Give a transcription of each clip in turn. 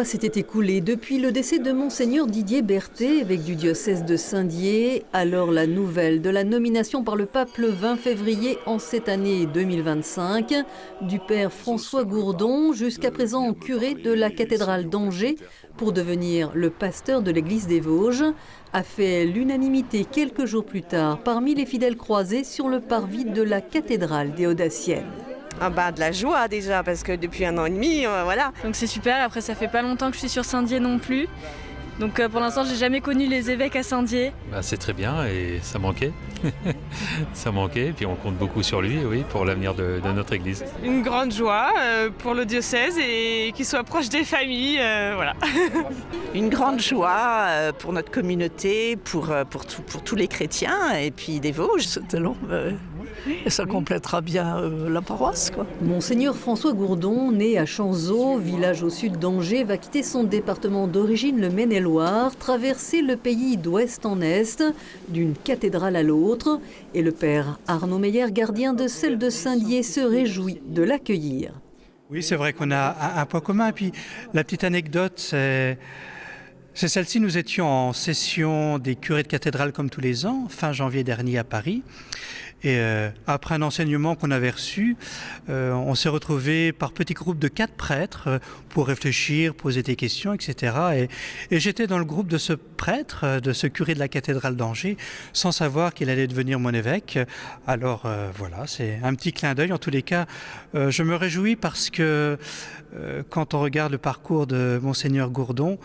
mois s'étaient écoulés depuis le décès de Monseigneur Didier Berthet, évêque du diocèse de Saint-Dié. Alors la nouvelle de la nomination par le pape le 20 février en cette année 2025 du père François Gourdon, jusqu'à présent curé de la cathédrale d'Angers, pour devenir le pasteur de l'église des Vosges, a fait l'unanimité quelques jours plus tard parmi les fidèles croisés sur le parvis de la cathédrale des Audaciennes. De la joie déjà, parce que depuis 1 an et demi, voilà. Donc c'est super, après ça fait pas longtemps que je suis sur Saint-Dié non plus. Donc pour l'instant, j'ai jamais connu les évêques à Saint-Dié. C'est très bien et ça manquait. Ça manquait, et puis on compte beaucoup sur lui, oui, pour l'avenir de notre église. Une grande joie pour le diocèse et qu'il soit proche des familles, voilà. Une grande joie pour notre communauté, pour tous les chrétiens et puis des Vosges. C'était long, et ça complétera bien la paroisse, quoi. Monseigneur François Gourdon, né à Chanzeau, village au sud d'Angers, va quitter son département d'origine, le Maine-et-Loire, traverser le pays d'ouest en est, d'une cathédrale à l'autre. Et le père Arnaud Meyer, gardien de celle de Saint-Dié, se réjouit de l'accueillir. Oui, c'est vrai qu'on a un point commun. Et puis la petite anecdote, c'est celle-ci. Nous étions en session des curés de cathédrale comme tous les ans, fin janvier dernier à Paris. Et après un enseignement qu'on avait reçu, on s'est retrouvés par petits groupes de 4 prêtres pour réfléchir, poser des questions, etc. Et j'étais dans le groupe de ce prêtre, de ce curé de la cathédrale d'Angers, sans savoir qu'il allait devenir mon évêque. Alors voilà, c'est un petit clin d'œil. En tous les cas, je me réjouis parce que quand on regarde le parcours de Monseigneur Gourdon,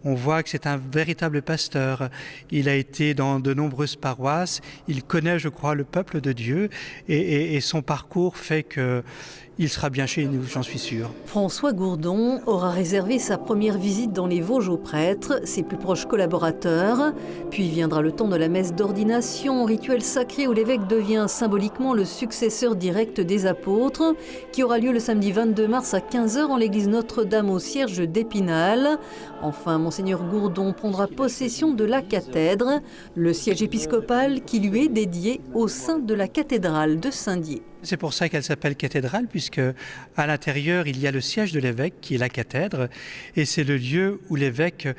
on voit que c'est un véritable pasteur. Il a été dans de nombreuses paroisses. Il connaît, je crois, le peuple de Dieu. Et son parcours fait qu'il sera bien chez nous, j'en suis sûr. François Gourdon aura réservé sa première visite dans les Vosges aux prêtres, ses plus proches collaborateurs. Puis viendra le temps de la messe d'ordination, rituel sacré où l'évêque devient symboliquement le successeur direct des apôtres, qui aura lieu le samedi 22 mars à 15h en l'église Notre-Dame au Cierge d'Épinal. Enfin, Monseigneur Gourdon prendra possession de la cathèdre, le siège épiscopal qui lui est dédié au sein de la cathédrale de Saint-Dié. C'est pour ça qu'elle s'appelle cathédrale, puisque à l'intérieur, il y a le siège de l'évêque, qui est la cathèdre, et c'est le lieu où l'évêque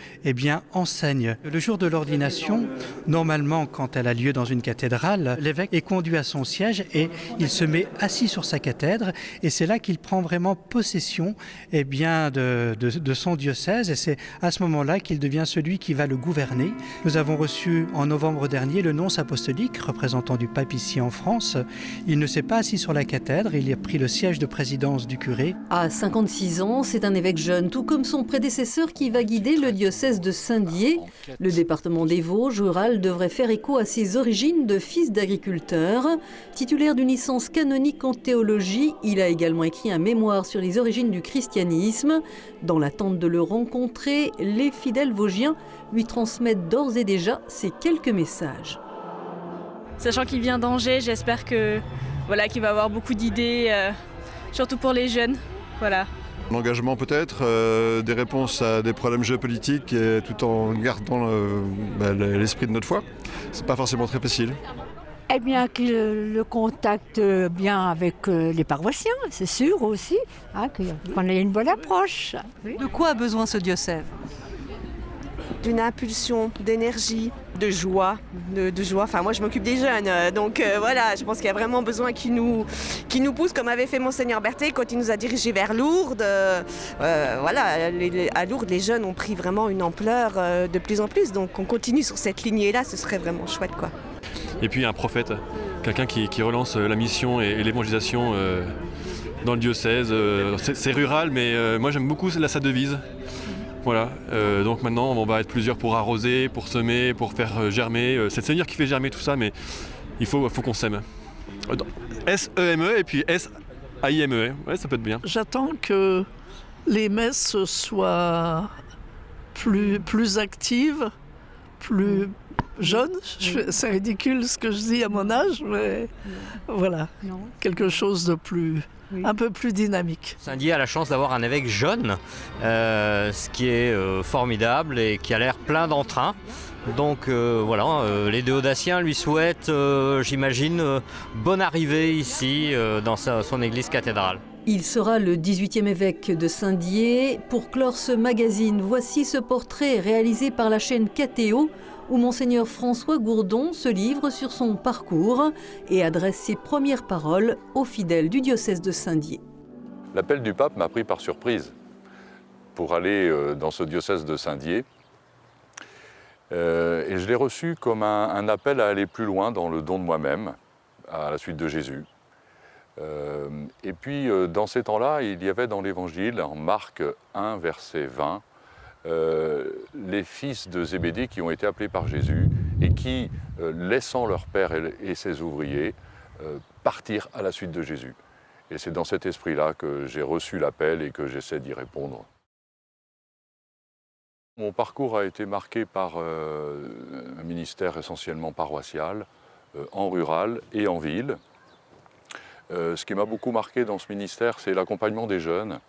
enseigne. Le jour de l'ordination, normalement, quand elle a lieu dans une cathédrale, l'évêque est conduit à son siège et il se met assis sur sa cathèdre, et c'est là qu'il prend vraiment possession de son diocèse, et c'est à ce moment-là qu'il devient celui qui va le gouverner. Nous avons reçu en novembre dernier le nonce apostolique, représentant du pape ici en France. Il ne s'est pas assis sur la cathèdre, il a pris le siège de présidence du curé. À 56 ans, c'est un évêque jeune, tout comme son prédécesseur qui va guider le diocèse de Saint-Dié. Le département des Vosges rural devrait faire écho à ses origines de fils d'agriculteur. Titulaire d'une licence canonique en théologie, il a également écrit un mémoire sur les origines du christianisme. Dans l'attente de le rencontrer, les fidèles vosgiens lui transmettent d'ores et déjà ces quelques messages. Sachant qu'il vient d'Angers, j'espère qu'il va avoir beaucoup d'idées, surtout pour les jeunes. Voilà. L'engagement peut-être, des réponses à des problèmes géopolitiques et tout en gardant l'esprit de notre foi. C'est pas forcément très facile. Eh bien, qu'il le contacte bien avec les paroissiens, c'est sûr aussi, qu'on ait une bonne approche. Oui. De quoi a besoin ce diocèse ? D'une impulsion, d'énergie, de joie, de joie. Enfin, moi, je m'occupe des jeunes, donc voilà, je pense qu'il y a vraiment besoin qui nous pousse, comme avait fait Monseigneur Berthet quand il nous a dirigés vers Lourdes. À Lourdes, les jeunes ont pris vraiment une ampleur de plus en plus, donc on continue sur cette lignée-là, ce serait vraiment chouette, quoi. Et puis un prophète, quelqu'un qui relance la mission et l'évangélisation dans le diocèse. C'est rural, mais moi j'aime beaucoup sa devise. Voilà, donc maintenant on va être plusieurs pour arroser, pour semer, pour faire germer. C'est le Seigneur qui fait germer tout ça, mais il faut qu'on s'aime. S-E-M-E et puis S-A-I-M-E. Ouais, ça peut être bien. J'attends que les messes soient plus actives, plus jeunes. C'est ridicule ce que je dis à mon âge, mais voilà, quelque chose de plus... un peu plus dynamique. Saint-Dié a la chance d'avoir un évêque jeune, ce qui est formidable et qui a l'air plein d'entrain. Donc les Déodaciens lui souhaitent, j'imagine, bonne arrivée ici dans son église cathédrale. Il sera le 18e évêque de Saint-Dié. Pour clore ce magazine, voici ce portrait réalisé par la chaîne KTO, où Monseigneur François Gourdon se livre sur son parcours et adresse ses premières paroles aux fidèles du diocèse de Saint-Dié. L'appel du pape m'a pris par surprise pour aller dans ce diocèse de Saint-Dié. Et je l'ai reçu comme un appel à aller plus loin dans le don de moi-même, à la suite de Jésus. Et puis, dans ces temps-là, il y avait dans l'Évangile, en Marc 1, verset 20, les fils de Zébédée qui ont été appelés par Jésus et qui, laissant leur père et ses ouvriers, partirent à la suite de Jésus. Et c'est dans cet esprit-là que j'ai reçu l'appel et que j'essaie d'y répondre. Mon parcours a été marqué par un ministère essentiellement paroissial, en rural et en ville. Ce qui m'a beaucoup marqué dans ce ministère, c'est l'accompagnement des jeunes,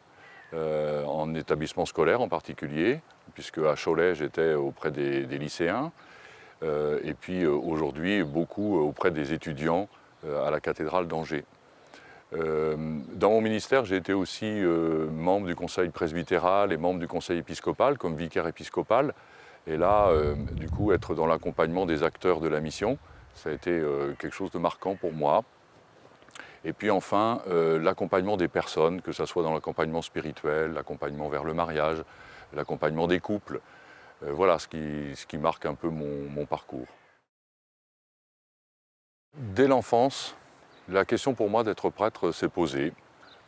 en établissement scolaire en particulier, puisque à Cholet, j'étais auprès des lycéens, et puis aujourd'hui, beaucoup auprès des étudiants à la cathédrale d'Angers. Dans mon ministère, j'ai été aussi membre du conseil presbytéral et membre du conseil épiscopal, comme vicaire épiscopal. Et là, du coup, être dans l'accompagnement des acteurs de la mission, ça a été quelque chose de marquant pour moi. Et puis enfin, l'accompagnement des personnes, que ce soit dans l'accompagnement spirituel, l'accompagnement vers le mariage, l'accompagnement des couples. Voilà ce qui marque un peu mon parcours. Dès l'enfance, la question pour moi d'être prêtre s'est posée.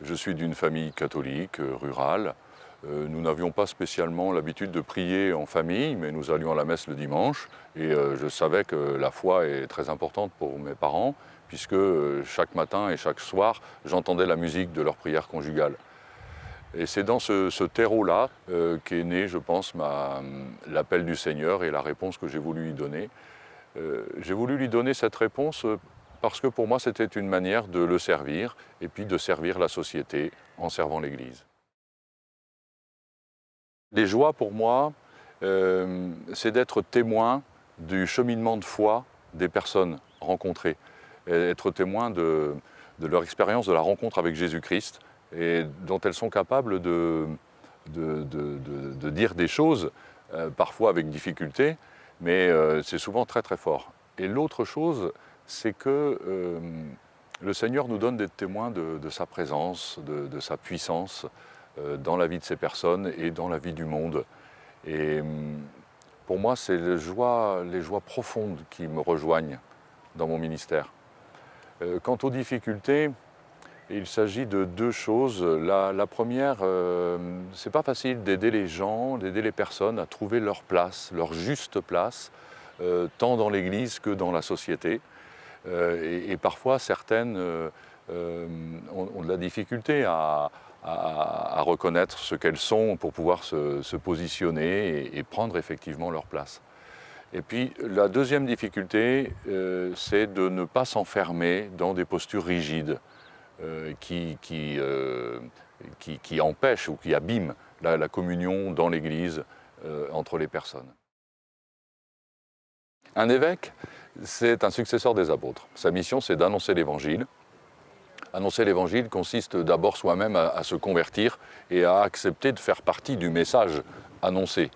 Je suis d'une famille catholique, rurale. Nous n'avions pas spécialement l'habitude de prier en famille, mais nous allions à la messe le dimanche. Et je savais que la foi est très importante pour mes parents, puisque chaque matin et chaque soir, j'entendais la musique de leur prière conjugale. Et c'est dans ce terreau-là qu'est né, je pense, l'appel du Seigneur et la réponse que j'ai voulu lui donner. J'ai voulu lui donner cette réponse parce que pour moi, c'était une manière de le servir et puis de servir la société en servant l'Église. Les joies pour moi, c'est d'être témoin du cheminement de foi des personnes rencontrées, et être témoin de leur expérience de la rencontre avec Jésus-Christ et dont elles sont capables de dire des choses, parfois avec difficulté, mais c'est souvent très très fort. Et l'autre chose, c'est que le Seigneur nous donne d'être témoins de sa présence, de sa puissance dans la vie de ces personnes et dans la vie du monde. Et pour moi, c'est les joies profondes qui me rejoignent dans mon ministère. Quant aux difficultés, il s'agit de deux choses. La première, c'est pas facile d'aider les gens, d'aider les personnes à trouver leur place, leur juste place, tant dans l'Église que dans la société. Et parfois, certaines ont de la difficulté à reconnaître ce qu'elles sont pour pouvoir se positionner et prendre effectivement leur place. Et puis, la deuxième difficulté, c'est de ne pas s'enfermer dans des postures rigides qui empêchent ou qui abîment la communion dans l'Église entre les personnes. Un évêque, c'est un successeur des apôtres. Sa mission, c'est d'annoncer l'Évangile. Annoncer l'Évangile consiste d'abord soi-même à se convertir et à accepter de faire partie du message annoncé.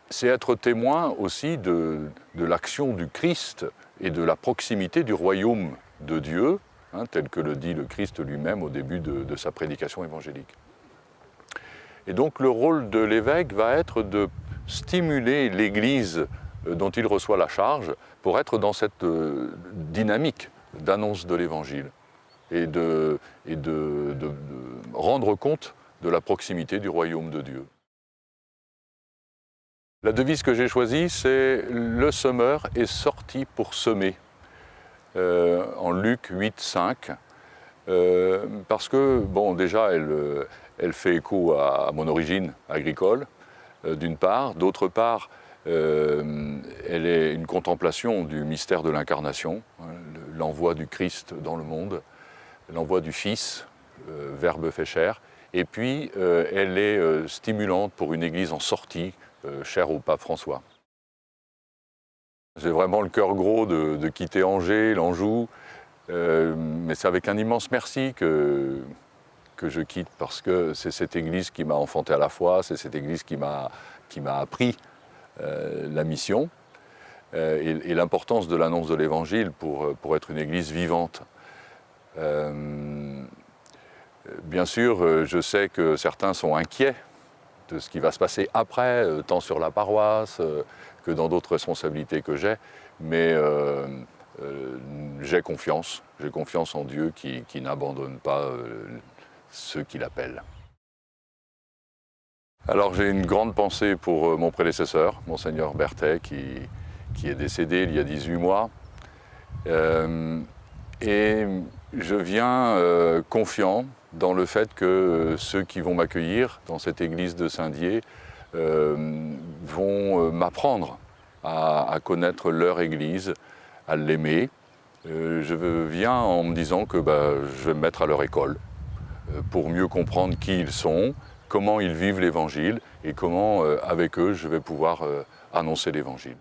C'est être témoin aussi de l'action du Christ et de la proximité du royaume de Dieu, tel que le dit le Christ lui-même au début de sa prédication évangélique. Et donc le rôle de l'évêque va être de stimuler l'Église dont il reçoit la charge pour être dans cette dynamique d'annonce de l'Évangile et de rendre compte de la proximité du royaume de Dieu. La devise que j'ai choisie, c'est « Le semeur est sorti pour semer », en Luc 8, 5, parce que, bon, déjà, elle fait écho à mon origine agricole, d'une part. D'autre part, elle est une contemplation du mystère de l'incarnation, l'envoi du Christ dans le monde, l'envoi du Fils, Verbe fait chair, et puis elle est stimulante pour une Église en sortie, chère au pape François. J'ai vraiment le cœur gros de quitter Angers, l'Anjou, Mais c'est avec un immense merci que je quitte, parce que c'est cette église qui m'a enfanté à la foi, c'est cette église qui m'a appris la mission et l'importance de l'annonce de l'évangile pour être une église vivante. Bien sûr, je sais que certains sont inquiets de ce qui va se passer après, tant sur la paroisse que dans d'autres responsabilités que j'ai, mais j'ai confiance en Dieu qui n'abandonne pas ceux qui l'appellent. Alors j'ai une grande pensée pour mon prédécesseur, Monseigneur Berthet, qui est décédé il y a 18 mois. Et je viens confiant dans le fait que ceux qui vont m'accueillir dans cette église de Saint-Dié vont m'apprendre à connaître leur église, à l'aimer. Je viens en me disant que je vais me mettre à leur école pour mieux comprendre qui ils sont, comment ils vivent l'évangile et comment avec eux je vais pouvoir annoncer l'évangile.